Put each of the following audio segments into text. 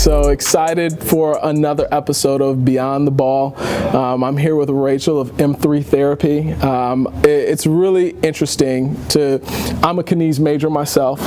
So excited for another episode of Beyond the Ball. I'm here with Rachel of M3 Therapy. It's really interesting I'm a kinesiology major myself.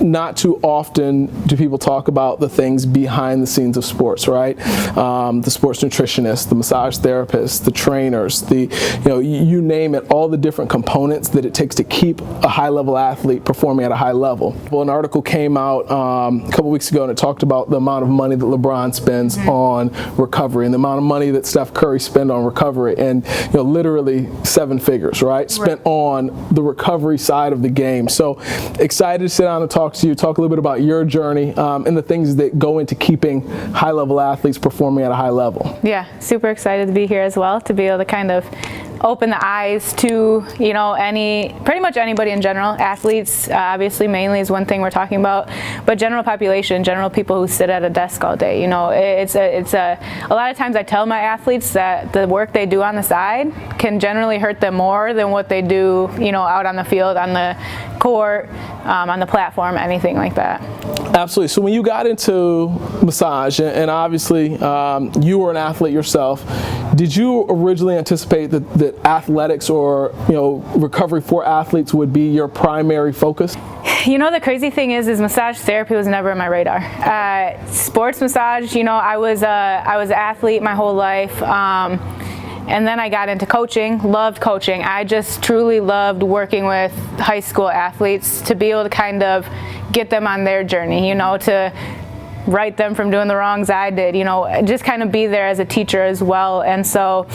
Not too often do people talk about the things behind the scenes of sports, right? The sports nutritionist, the massage therapist, the trainers, you name it, all the different components that it takes to keep a high-level athlete performing at a high level. Well, an article came out a couple weeks ago and it talked about the amount of money that LeBron spends on recovery and the amount of money that Steph Curry spend on recovery, and literally 7 figures, right? Spent on the recovery side of the game. So excited to sit down and talk to you, talk a little bit about your journey and the things that go into keeping high-level athletes performing at a high level. Yeah, super excited to be here as well, to be able to kind of open the eyes to pretty much anybody in general. Athletes obviously mainly is one thing we're talking about, but general population, general people who sit at a desk all day. It's a lot of times I tell my athletes that the work they do on the side can generally hurt them more than what they do out on the field, on the court, on the platform, anything like that. Absolutely. So when you got into massage, and obviously you were an athlete yourself, did you originally anticipate that athletics or recovery for athletes would be your primary focus? The crazy thing is massage therapy was never on my radar. Sports massage, I was an athlete my whole life. And then I got into coaching, loved coaching. I just truly loved working with high school athletes to be able to kind of get them on their journey, to right them from doing the wrongs I did, just kind of be there as a teacher as well. And so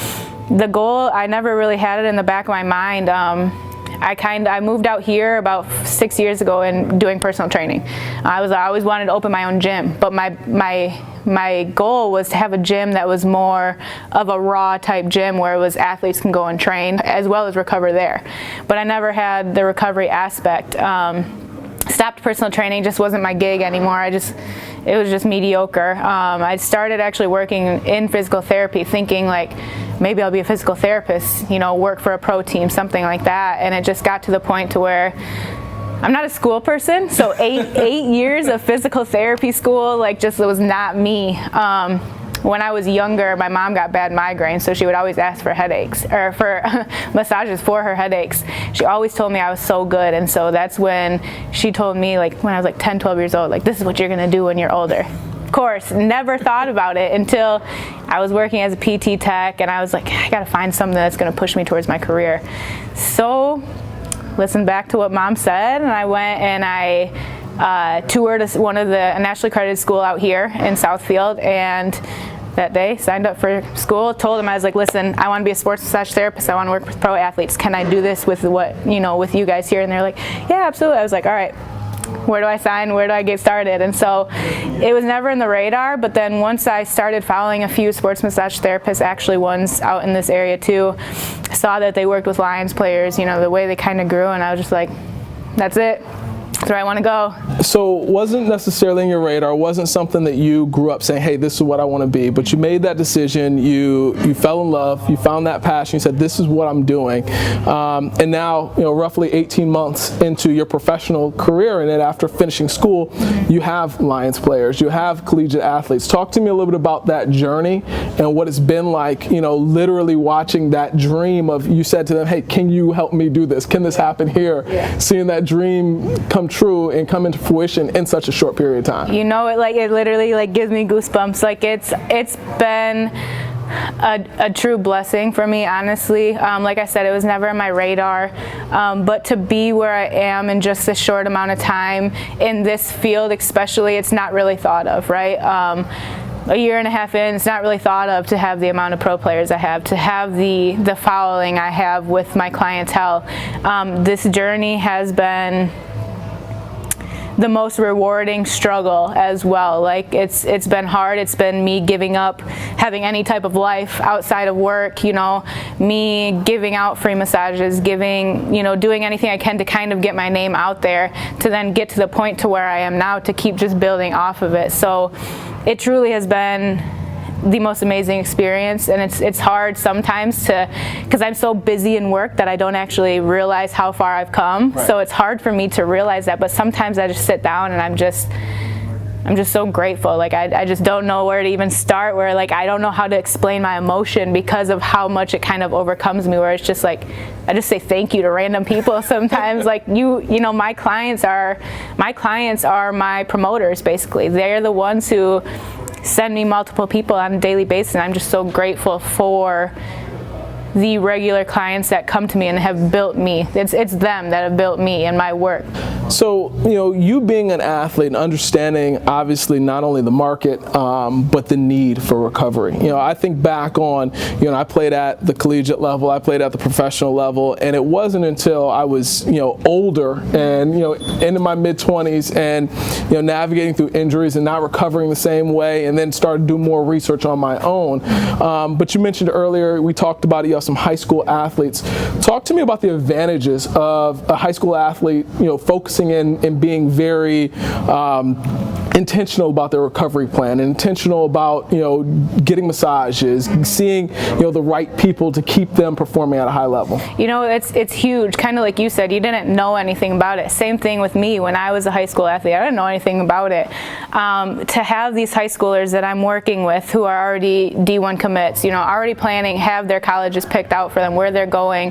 the goal, I never really had it in the back of my mind. I moved out here about 6 years ago and doing personal training. I always wanted to open my own gym, but my goal was to have a gym that was more of a raw type gym where it was athletes can go and train as well as recover there. But I never had the recovery aspect. Stopped personal training, just wasn't my gig anymore. It was just mediocre. I started actually working in physical therapy, thinking like maybe I'll be a physical therapist, work for a pro team, something like that. And it just got to the point to where I'm not a school person, so eight years of physical therapy school, it was not me. When I was younger, my mom got bad migraines, so she would always ask for headaches, or for massages for her headaches. She always told me I was so good, and so that's when she told me, when I was 10, 12 years old, this is what you're gonna do when you're older. Of course, never thought about it until I was working as a PT tech, and I was like, I gotta find something that's gonna push me towards my career. So, listened back to what mom said, and I went and I toured one of the nationally accredited school out here in Southfield, and that day signed up for school, told them, I was like, listen, I want to be a sports massage therapist, I want to work with pro athletes, can I do this with with you guys here? And they're like, yeah, absolutely. I was like, all right, where do I sign, where do I get started? And so it was never in the radar, but then once I started following a few sports massage therapists, actually ones out in this area too, saw that they worked with Lions players, the way they kind of grew, and I was just like, that's it. That's where I want to go. So it wasn't necessarily in your radar, wasn't something that you grew up saying, hey, this is what I want to be, but you made that decision, you fell in love, you found that passion, you said, this is what I'm doing. And now, roughly 18 months into your professional career, and then after finishing school, you have Lions players, you have collegiate athletes. Talk to me a little bit about that journey and what it's been like, literally watching that dream of, you said to them, hey, can you help me do this? Can this happen here? Yeah. Seeing that dream come true and come into fruition in such a short period of time. It literally gives me goosebumps. It's been a true blessing for me, honestly. Like I said, it was never on my radar, but to be where I am in just a short amount of time in this field especially, it's not really thought of, right? A year and a half in, it's not really thought of to have the amount of pro players I have, to have the following I have with my clientele. This journey has been the most rewarding struggle as well. It's been hard. It's been me giving up having any type of life outside of work, me giving out free massages, doing anything I can to kind of get my name out there, to then get to the point to where I am now, to keep just building off of it. So it truly has been the most amazing experience, and it's hard sometimes because I'm so busy in work that I don't actually realize how far I've come. Right. So it's hard for me to realize that, but sometimes I just sit down and I'm just I'm just so grateful. Like I just don't know where to even start, where like I don't know how to explain my emotion because of how much it kind of overcomes me, where it's just like I just say thank you to random people sometimes. Like you know, my clients are my promoters basically. They're the ones who send me multiple people on a daily basis, and I'm just so grateful for the regular clients that come to me and have built me. It's them that have built me and my work. So, you know, you being an athlete and understanding obviously not only the market, but the need for recovery. You know, I think back on, you know, I played at the collegiate level, I played at the professional level, and it wasn't until I was, you know, older and, you know, into my mid-20s and, you know, navigating through injuries and not recovering the same way, and then started to do more research on my own. But you mentioned earlier, we talked about, you know, some high school athletes. Talk to me about the advantages of a high school athlete, you know, focusing in and being very intentional about their recovery plan, intentional about, you know, getting massages, seeing, you know, the right people to keep them performing at a high level. You know, it's huge. Kind of like you said, you didn't know anything about it. Same thing with me when I was a high school athlete. I didn't know anything about it. To have these high schoolers that I'm working with who are already D1 commits, you know, already planning, have their colleges picked out for them, where they're going,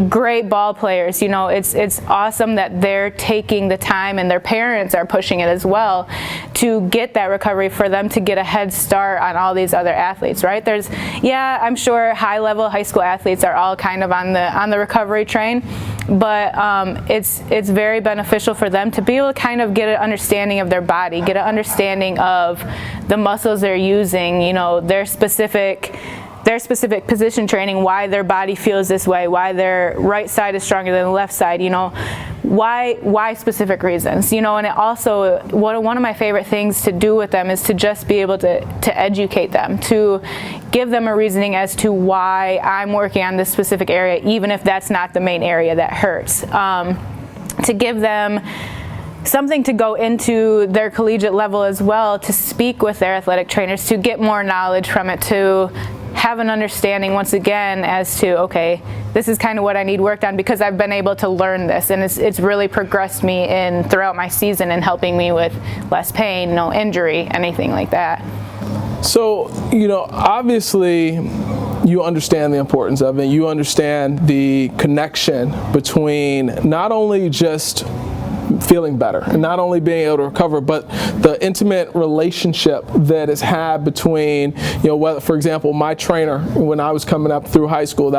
great ball players, you know, it's awesome that they're taking the time, and their parents are pushing it as well to get that recovery for them to get a head start on all these other athletes, right? I'm sure high-level high school athletes are all kind of on the recovery train, but it's very beneficial for them to be able to kind of get an understanding of their body, get an understanding of the muscles they're using, you know, their specific position training, why their body feels this way, why their right side is stronger than the left side, you know, why specific reasons, you know. And it also, one of my favorite things to do with them is to just be able to educate them, to give them a reasoning as to why I'm working on this specific area, even if that's not the main area that hurts, to give them something to go into their collegiate level as well, to speak with their athletic trainers, to get more knowledge from it, to have an understanding once again as to, okay, this is kind of what I need worked on because I've been able to learn this, and it's really progressed me throughout my season and helping me with less pain, no injury, anything like that. So, you know, obviously you understand the importance of it. You understand the connection between not only just feeling better and not only being able to recover, but the intimate relationship that is had between, you know, whether, for example, my trainer when I was coming up through high school,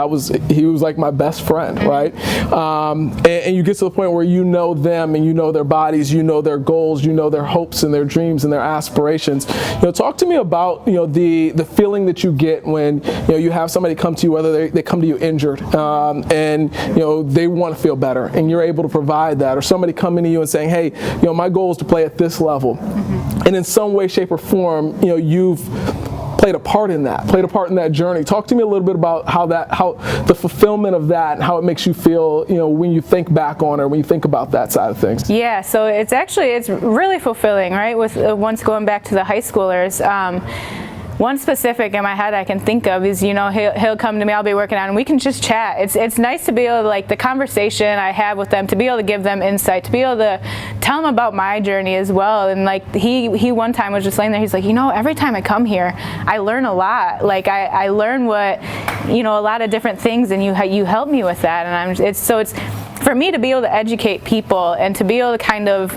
he was like my best friend, right? And you get to the point where you know them and you know their bodies, you know their goals, you know their hopes and their dreams and their aspirations. You know, talk to me about, you know, the feeling that you get when, you know, you have somebody come to you, whether they come to you injured, and, you know, they want to feel better, and you're able to provide that, or somebody coming to you and saying, hey, you know, my goal is to play at this level, and in some way, shape, or form, you know, you've played a part in that journey. Talk to me a little bit about how the fulfillment of that, and how it makes you feel, you know, when you think back on it, or when you think about that side of things. Yeah, so it's really fulfilling, right? With once going back to the high schoolers. One specific in my head I can think of is, you know, he'll come to me, I'll be working on, and we can just chat. It's nice to be able to, like, the conversation I have with them, to be able to give them insight, to be able to tell them about my journey as well. And like he one time was just laying there, he's like, you know, every time I come here, I learn a lot. Like I learn a lot of different things, and you help me with that. And it's for me to be able to educate people and to be able to kind of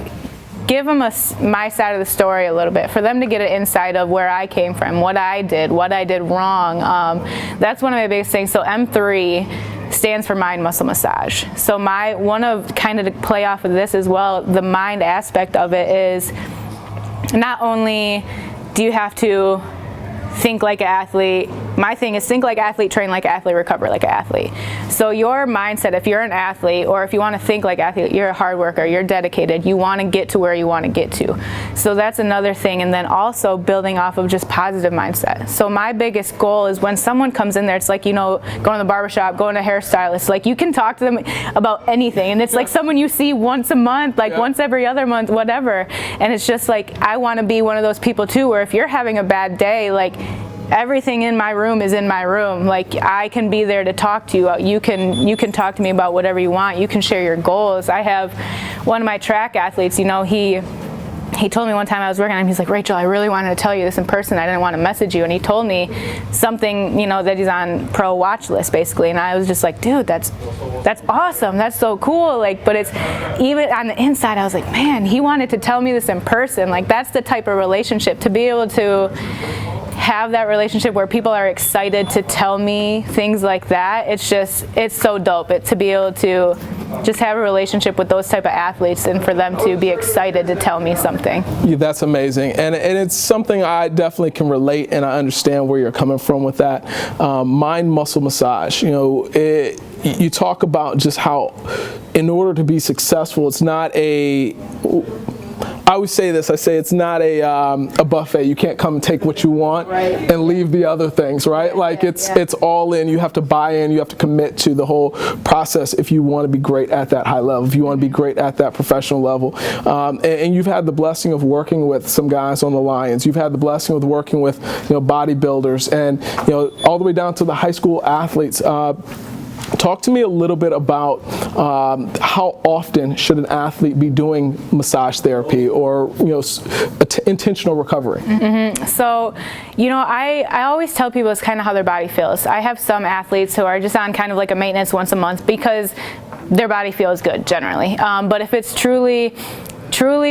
give them my side of the story a little bit, for them to get an insight of where I came from, what I did wrong. That's one of my biggest things. So M3 stands for mind muscle massage. So to play off of this as well, the mind aspect of it is not only do you have to think like an athlete. My thing is think like an athlete, train like an athlete, recover like an athlete. So your mindset, if you're an athlete, or if you want to think like an athlete, you're a hard worker, you're dedicated, you want to get to where you want to get to. So that's another thing. And then also building off of just positive mindset. So my biggest goal is when someone comes in there, it's like, you know, going to the barbershop, going to a hairstylist, like you can talk to them about anything. And it's like someone you see once a month, like once every other month, whatever. And it's just like, I want to be one of those people too, where if you're having a bad day, like, everything in my room is in my room. Like, I can be there to talk to you. You can talk to me about whatever you want. You can share your goals. I have one of my track athletes, you know, he he told me one time I was working on him, he's like, Rachel, I really wanted to tell you this in person. I didn't want to message you. And he told me something, that he's on pro watch list basically. And I was just like, dude, that's awesome. That's so cool. But it's even on the inside, I was like, man, he wanted to tell me this in person. That's the type of relationship, to be able to have that relationship where people are excited to tell me things like that. It's so dope to be able to just have a relationship with those type of athletes, and for them to be excited to tell me something. Yeah, that's amazing, and it's something I definitely can relate, and I understand where you're coming from with that. Mind muscle massage, you talk about just how, in order to be successful, it's not I always say this. I say it's not a buffet. You can't come and take what you want and leave the other things, right? It's all in. You have to buy in. You have to commit to the whole process if you want to be great at that high level, if you want to be great at that professional level. And you've had the blessing of working with some guys on the Lions. You've had the blessing of working with bodybuilders, and all the way down to the high school athletes. Talk to me a little bit about how often should an athlete be doing massage therapy or intentional recovery? Mm-hmm. So, I always tell people it's kind of how their body feels. I have some athletes who are just on kind of like a maintenance once a month because their body feels good generally. But if it's truly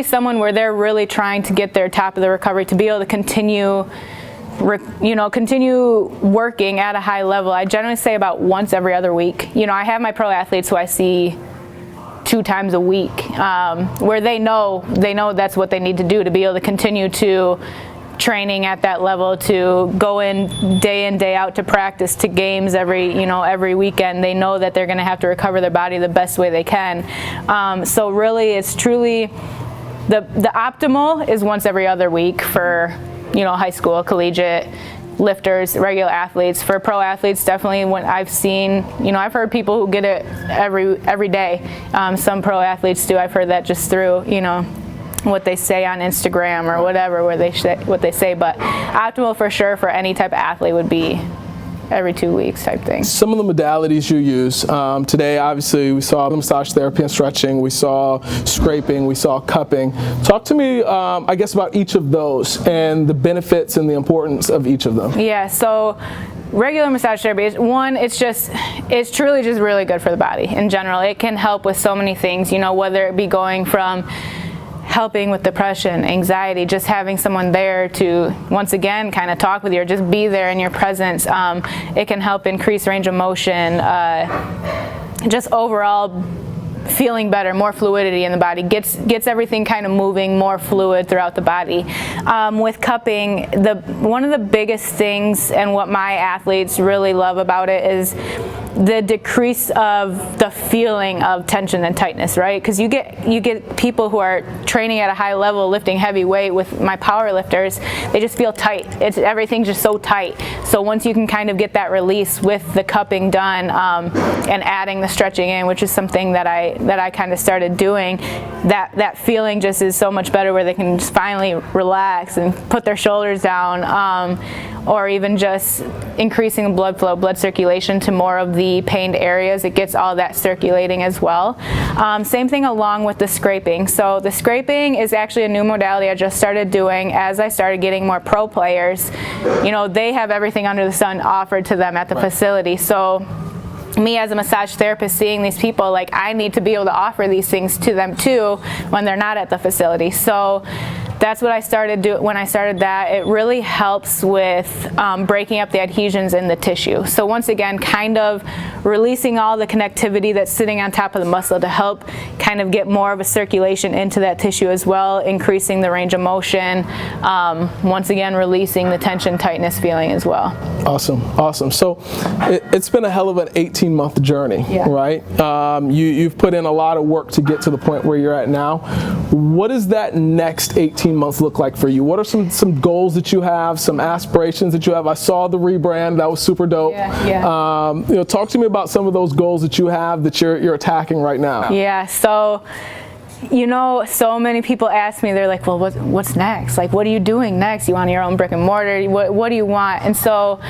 someone where they're really trying to get their top of the recovery, to be able to continue working at a high level, I generally say about once every other week. I have my pro athletes who I see 2 times a week, where they know that's what they need to do to be able to continue to training at that level, to go in day out to practice, to games every weekend. They know that they're going to have to recover their body the best way they can. So really, it's truly the optimal is once every other week for high school, collegiate, lifters, regular athletes. For pro athletes, definitely when I've seen, I've heard people who get it every day. Some pro athletes do. I've heard that just through, what they say on Instagram or whatever, what they say. But optimal for sure for any type of athlete would be every 2 weeks type thing. Some of the modalities you use today, obviously we saw massage therapy and stretching, we saw scraping, we saw cupping. Talk to me I guess about each of those and the benefits and the importance of each of them. Yeah, so regular massage therapy is it's truly just really good for the body in general. It can help with so many things, whether it be going from helping with depression, anxiety, just having someone there to, once again, kind of talk with you or just be there in your presence. It can help increase range of motion, just overall feeling better, more fluidity in the body, gets everything kind of moving, more fluid throughout the body. With cupping, one of the biggest things and what my athletes really love about it is the decrease of the feeling of tension and tightness, right? Because you get people who are training at a high level, lifting heavy weight with my power lifters, they just feel tight. Everything's just so tight. So once you can kind of get that release with the cupping done and adding the stretching in, which is something that I kind of started doing, that feeling just is so much better, where they can just finally relax and put their shoulders down, or even just increasing the blood flow, blood circulation to more of the pained areas. It gets all that circulating as well. Same thing along with the scraping. So the scraping is actually a new modality I just started doing as I started getting more pro players. They have everything under the sun offered to them at the facility. So me as a massage therapist, seeing these people, I need to be able to offer these things to them too when they're not at the facility. So that's what I started doing. When I started that, it really helps with breaking up the adhesions in the tissue. So once again, kind of releasing all the connectivity that's sitting on top of the muscle to help kind of get more of a circulation into that tissue as well, increasing the range of motion, once again releasing the tension, tightness feeling as well. Awesome. So it's been a hell of an 18-month journey, right? You've put in a lot of work to get to the point where you're at now. What does that next 18 months look like for you? What are some goals that you have, some aspirations that you have? I saw the rebrand, that was super dope. Talk to me about some of those goals that you have that you're attacking right now. So so many people ask me, they're like, well, what's next? What are you doing next? You want your own brick and mortar? What do you want? And so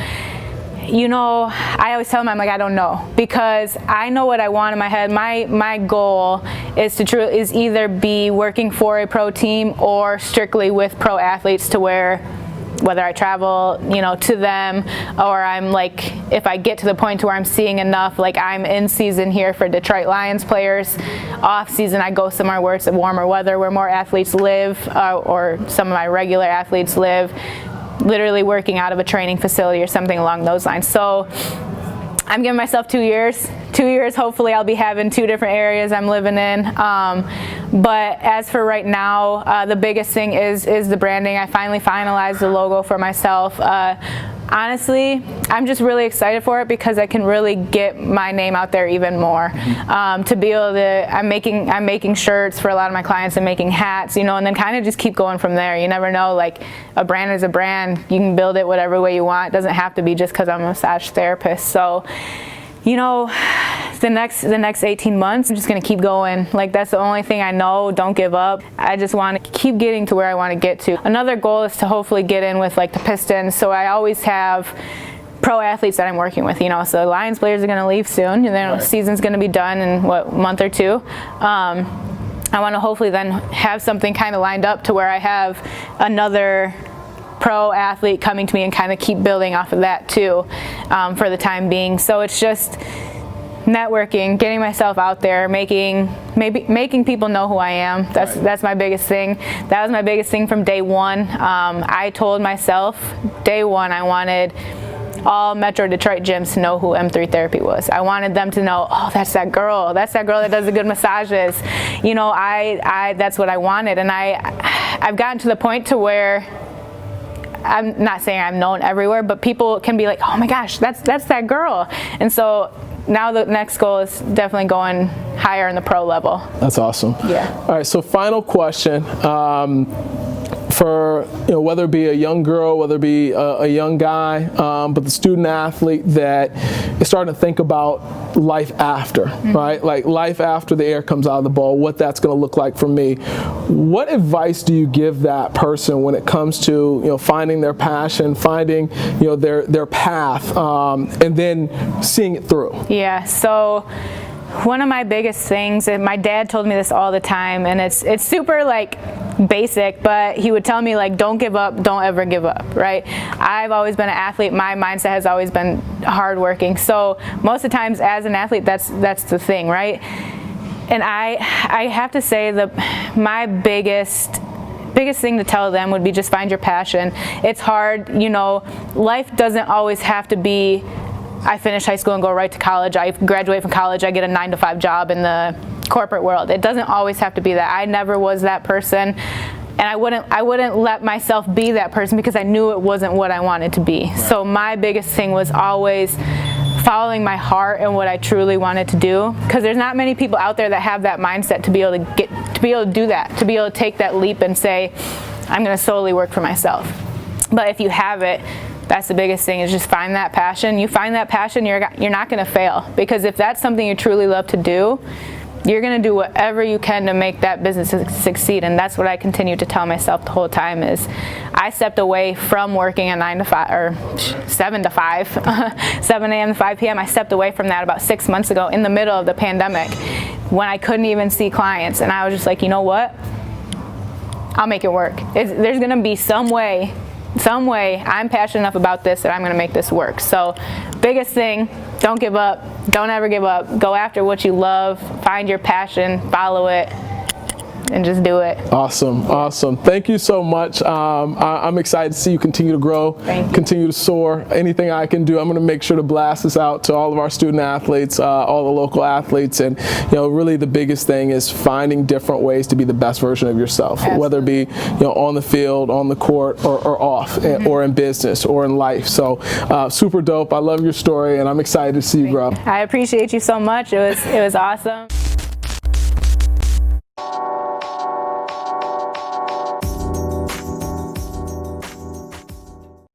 I always tell them, I'm like, I don't know, because I know what I want in my head. My goal is either be working for a pro team or strictly with pro athletes, to whether I travel, to them, or I'm like, if I get to the point to where I'm seeing enough, like I'm in season here for Detroit Lions players, off season I go somewhere where it's warmer weather, where more athletes live, or some of my regular athletes live, literally working out of a training facility or something along those lines. So I'm giving myself 2 years. 2 years, hopefully I'll be having 2 different areas I'm living in. But as for right now, the biggest thing is the branding. I finally finalized the logo for myself. Honestly, I'm just really excited for it because I can really get my name out there even more. To be able to, I'm making shirts for a lot of my clients and making hats, and then kind of just keep going from there. You never know, like a brand is a brand. You can build it whatever way you want. It doesn't have to be just because I'm a massage therapist. So, the next 18 months, I'm just gonna keep going. Like, that's the only thing I know. Don't give up. I just want to keep getting to where I want to get to. Another goal is to hopefully get in with like the Pistons. So I always have pro athletes that I'm working with, so the Lions players are gonna leave soon, and then the season's gonna be done in a month or two. I want to hopefully then have something kind of lined up to where I have another pro athlete coming to me and kind of keep building off of that too, for the time being. So it's just networking, getting myself out there, making people know who I am. That's my biggest thing. That was my biggest thing from day one. I told myself day one I wanted all Metro Detroit gyms to know who M3 Therapy was. I wanted them to know, oh, that's that girl that does the good massages. That's what I wanted, and I've gotten to the point to where I'm not saying I'm known everywhere, but people can be like, oh my gosh, that's that girl. And so now the next goal is definitely going higher in the pro level. That's awesome. Yeah. All right, so final question. For whether it be a young girl, whether it be a young guy, but the student athlete that is starting to think about life after, right? Like life after the air comes out of the ball, what that's going to look like for me. What advice do you give that person when it comes to finding their passion, finding their path, and then seeing it through? Yeah. So one of my biggest things, and my dad told me this all the time, and it's super like basic, but he would tell me like, don't give up, don't ever give up, right? I've always been an athlete. My mindset has always been hardworking. So most of the times as an athlete, that's the thing, right? And I have to say that my biggest thing to tell them would be just find your passion. It's hard, life doesn't always have to be, I finish high school and go right to college. I graduate from college, I get a 9-to-5 job in the corporate world. It doesn't always have to be that. I never was that person, and I wouldn't let myself be that person because I knew it wasn't what I wanted to be. Right. So my biggest thing was always following my heart and what I truly wanted to do, because there's not many people out there that have that mindset to be able to do that, to be able to take that leap and say, I'm going to solely work for myself. But if you have it, that's the biggest thing, is just find that passion. You find that passion, you're not going to fail, because if that's something you truly love to do, you're going to do whatever you can to make that business succeed. And that's what I continue to tell myself the whole time, is I stepped away from working a 9 to 5 or 7 to 5, 7 a.m. to 5 p.m. I stepped away from that about 6 months ago in the middle of the pandemic when I couldn't even see clients. And I was just like, you know what? I'll make it work. There's going to be some way I'm passionate enough about this that I'm going to make this work. So biggest thing, don't give up. Don't ever give up. Go after what you love. Find your passion. Follow it. And just do it. Awesome. Thank you so much. I'm excited to see you continue to grow, continue to soar. Anything I can do, I'm going to make sure to blast this out to all of our student athletes, all the local athletes, and really the biggest thing is finding different ways to be the best version of yourself. Absolutely. Whether it be on the field, on the court, or off, or in business, or in life. So super dope. I love your story, and I'm excited to see you grow. I appreciate you so much. It was awesome.